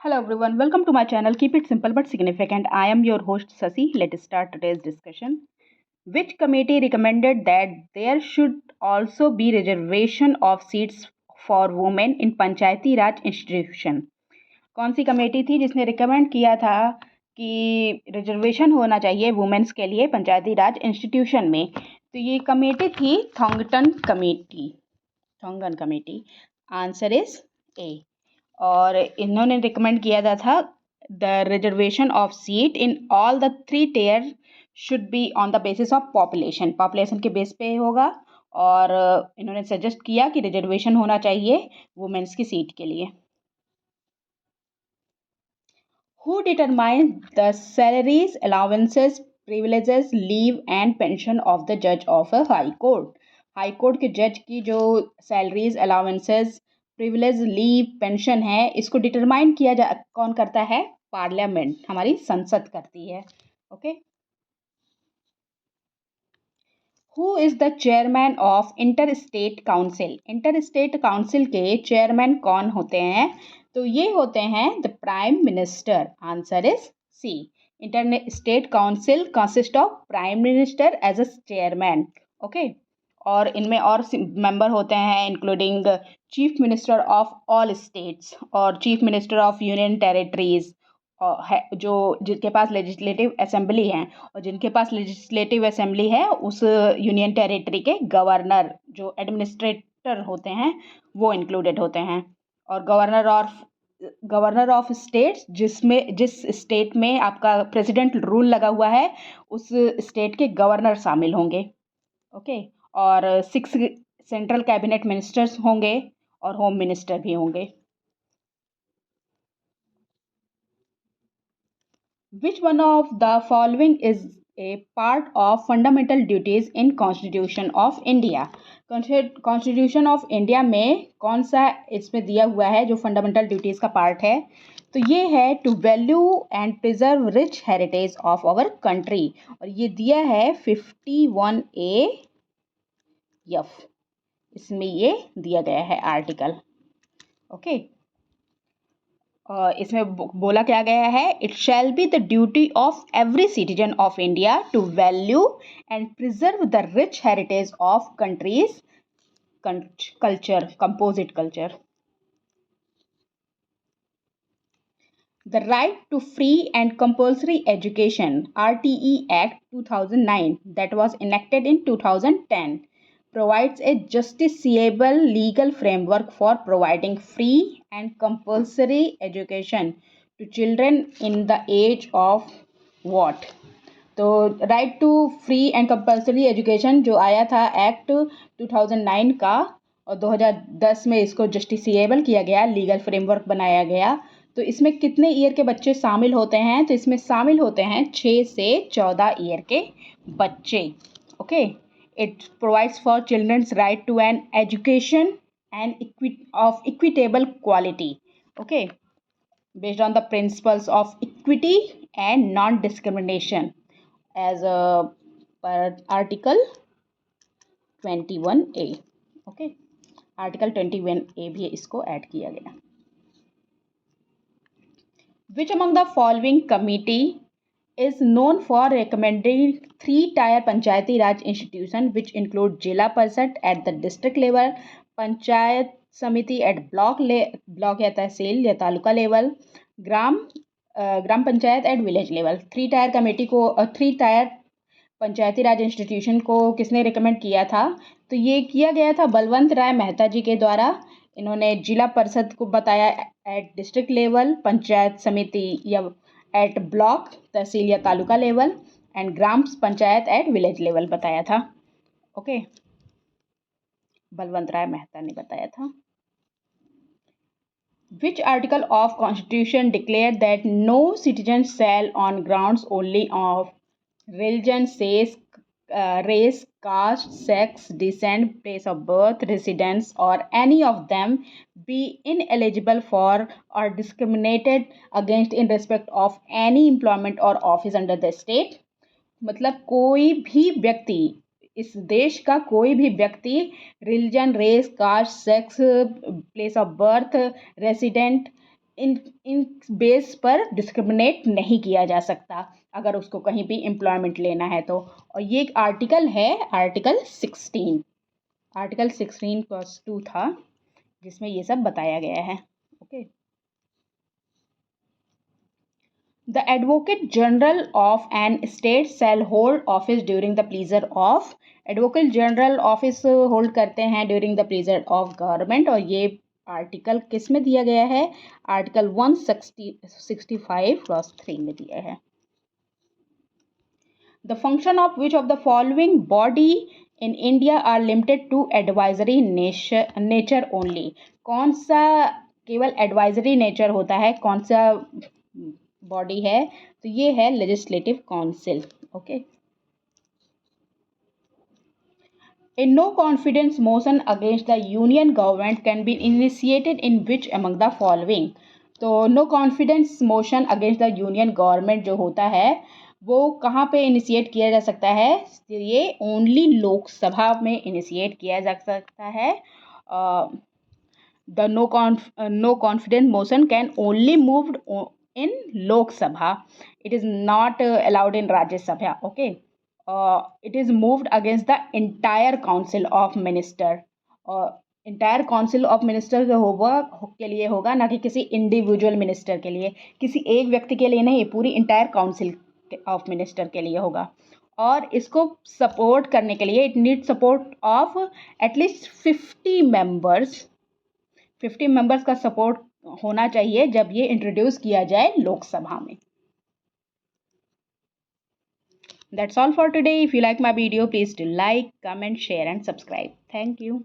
Hello everyone, welcome to my channel. Keep it simple but significant. I am your host Sasi. Let's start today's discussion. Which committee recommended that there should also be reservation of seats for women in Panchayati Raj institution? कौन सी committee थी जिसने recommend किया था कि reservation होना चाहिए women's के लिए पंचायती राज इंस्टीट्यूशन में? तो ये कमेटी थी Thungon committee. Answer is A. और इन्होंने रिकमेंड किया था the reservation of seat in all the three tier should be on the basis of population के बेस पे होगा। और इन्होंने सजेस्ट किया कि रिजर्वेशन होना चाहिए वुमेन्स की सीट के लिए। Who determine the salaries allowances privileges leave and pension of the जज of a high court? High court के जज की जो salaries allowances privilege leave pension है, इसको डिटरमाइन कौन करता है? पार्लियामेंट, हमारी संसद करती है। Okay. Who is the chairman of inter state council? Inter state council के चेयरमैन कौन होते हैं? तो ये होते हैं the prime minister. Answer is C. Inter state council consist of prime minister as a chairman. Okay. और इनमें और मेंबर होते हैं including chief minister of all states और chief minister of union territories, है जो जिनके पास लेजिस्लेटिव असेंबली है, और जिनके पास लेजिस्लेटिव असेंबली है उस यूनियन टेरिटरी के गवर्नर जो एडमिनिस्ट्रेटर होते हैं वो इंक्लूडेड होते हैं। और गवर्नर ऑफ स्टेट्स जिस स्टेट में आपका प्रेसिडेंट रूल लगा हुआ है उस स्टेट के गवर्नर शामिल होंगे। ओके। और 6 सेंट्रल कैबिनेट मिनिस्टर्स होंगे और होम मिनिस्टर भी होंगे। Which one of the following is a part of fundamental duties in Constitution of India? Constitution of India में कौन सा इसमें दिया हुआ है जो फंडामेंटल ड्यूटीज का पार्ट है? तो ये है to value and preserve rich heritage of our country, और ये दिया है 51A एफ। इसमें ये दिया गया है आर्टिकल। ओके। इसमें बोला क्या गया है? It shall be the duty of every citizen of India to value and preserve the rich heritage of country's culture, composite culture. The Right to Free and Compulsory Education RTE Act 2009 that was enacted in 2010 provides a justiciable legal framework for providing free and compulsory education to children in the age of what? तो right to free and compulsory education जो आया था act 2009 का, और 2010 में इसको justiciable किया गया, लीगल फ्रेमवर्क बनाया गया। तो इसमें कितने ईयर के बच्चे शामिल होते हैं? तो इसमें शामिल होते हैं 6 से 14 ईयर के बच्चे। Okay. It provides for childrens right to an education and of equitable quality. Okay, based on the principles of equity and non discrimination as per article 21A। Okay, article 21A भी इसको add किया गया। Which among the following committee is known for recommending 3-tier Panchayati Raj institution which include Jila Parishad at the district level, Panchayat Samiti at block या तहसील या taluka level, gram panchayat at village level? 3-tier committee को 3-tier पंचायती राज institution को किसने recommend किया था? तो ये किया गया था बलवंत राय मेहता जी के द्वारा। इन्होंने जिला परिषद को बताया एट डिस्ट्रिक्ट लेवल, पंचायत समिति या एट ब्लॉक तहसील या taluka level, and gram panchayat at village level बताया था। ओके, बलवंत राय मेहता ने बताया था। Which article of Constitution declared that no citizen shall on grounds only of religion, race, caste, sex, descent, place of birth, residence, or any of them be ineligible for or discriminated against in respect of any employment or office under the state? मतलब कोई भी व्यक्ति, इस देश का कोई भी व्यक्ति religion, race, caste, sex, place of birth, resident in base पर डिस्क्रिमिनेट नहीं किया जा सकता अगर उसको कहीं भी एम्प्लॉयमेंट लेना है तो। और ये एक आर्टिकल है, आर्टिकल 16 क्लास 2 था, जिसमें ये सब बताया गया है। Okay. The Advocate General of an state shall hold office during the pleasure of, Advocate General office hold करते हैं during the pleasure of government, और ये आर्टिकल किस में दिया गया है? आर्टिकल 165 क्लास 3 में दिया है। The function of which of the following body in India are limited to advisory nature only? कौन सा केवल एडवाइजरी नेचर होता है, कौन सा बॉडी है? तो ये है legislative council. Okay. A no confidence motion against the union government can be initiated in which among the following? तो no confidence motion against the union government जो होता है वो कहाँ पे इनिशिएट किया जा सकता है? ये ओनली लोकसभा में इनिशिएट किया जा सकता है। The no confidence motion can only moved in Lok Sabha. It is not allowed in Rajya Sabha. Okay. It is moved against the entire council of minister. Entire council of minister के लिए होगा, ना कि किसी individual minister के लिए, किसी एक व्यक्ति के लिए नहीं, पूरी इंटायर काउंसिल ऑफ मिनिस्टर के लिए होगा। और इसको सपोर्ट करने के लिए it need support of at least 50 members का सपोर्ट होना चाहिए जब ये इंट्रोड्यूस किया जाए लोकसभा में। That's all for today. If you like my video, please do like, comment, share and subscribe. Thank you.